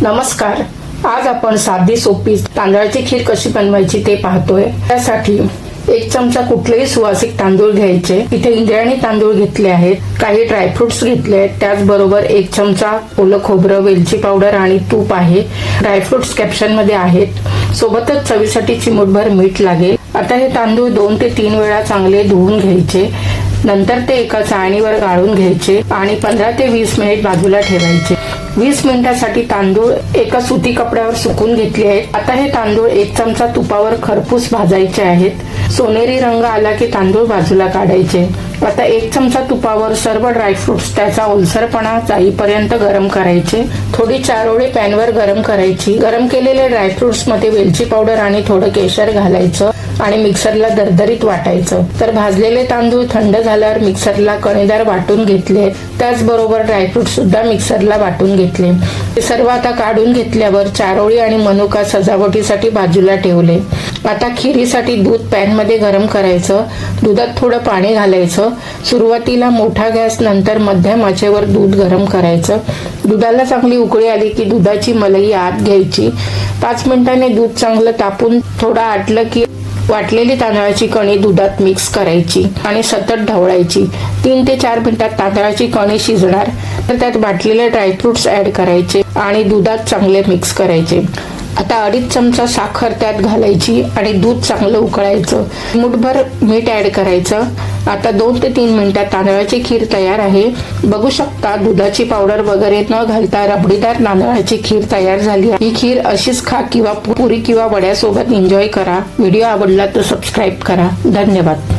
नमस्कार. आज आपण साधी सोपी तांदळाची खीर कशी बनवायची ते पाहतोय. त्यासाठी 1 चमचा कुठलेही सुवासिक तांदूळ घ्यायचे. इथे इंद्रायणी तांदूळ घेतले आहेत. काही ड्रायफ्रुट्स घेतले आहेत. त्याचबरोबर 1 चमचा ओलं खोबरं, वेलची पावडर आणि तूप आहे. ड्रायफ्रुट्स कॅप्शन मध्ये आहेत. सोबतच चवीसाठी चिमूटभर मीठ लागेल. आता हे तांदूळ 2 ते 3 वेळा चांगले धुवून घ्यायचे. नंतर ते एका चाळणीवर गाळून घ्यायचे आणि 15 ते 20 मिनिट बाजूला ठेवायचे. 20 मिनिटांसाठी तांदूळ एका सुती कपड्यावर सुकून घेतले आहेत. आता हे तांदूळ 1 चमचा तुपावर खरपूस भाजायचे आहेत. सोनेरी रंग आला की तांदूळ बाजूला काढायचे. आता 1 चमचा तुपावर सर्व ड्रायफ्रुट्स त्याचा ओलसरपणा जाईपर्यंत गरम करायचे. थोडी चारोळी पॅनवर गरम करायची. गरम केलेले ड्रायफ्रुट्स मध्ये वेलची पावडर आणि थोडं केशर घालायचं आणि मिक्सरला दरदरीत वाटायचं. तर भाजलेले तांदूळ थंड झाल्यावर मिक्सरला कणीदार वाटून घेतले. त्याचबरोबर ड्रायफ्रुट सुद्धा मिक्सरला वाटून घेतले. हे सर्व आता काढून घेतल्यावर चारोळी आणि मनुका सजावटीसाठी बाजूला ठेवले. आता खिरीसाठी दूध पॅन मध्ये गरम करायचं. दुधात थोडं पाणी घालायचं. सुरुवातीला मोठा गॅस, नंतर मध्यम आचेवर दूध गरम करायचं. दुधाला चांगली उकळी आली की दुधाची मलई आत घ्यायची. 5 मिनिटांनी दूध चांगलं तापून थोडं आटलं की वाटलेली तांदळाची कणी दुधात मिक्स करायची आणि सतत ढवळायची. 3 ते 4 मिनिटात तांदळाची कणी शिजणार. तर त्यात वाटलेले ड्रायफ्रुट्स ऍड करायचे आणि दुधात चांगले मिक्स करायचे. आता 2.5 चमचा साखर त्यात घालायची आणि दूध चांगलं उकळायचं. मुठभर मीठ ऍड करायचं. आता 2 ते 3 मिनिटात तांदळाची खीर तयार आहे. बघू शकता दुधाची पावडर वगैरे न घालता रबडीदार तांदळाची खीर तयार झाली. ही खीर अशीच खा किंवा पुरी किंवा वड्यासोबत एन्जॉय करा. व्हिडिओ आवडला तर सबस्क्राईब करा. धन्यवाद.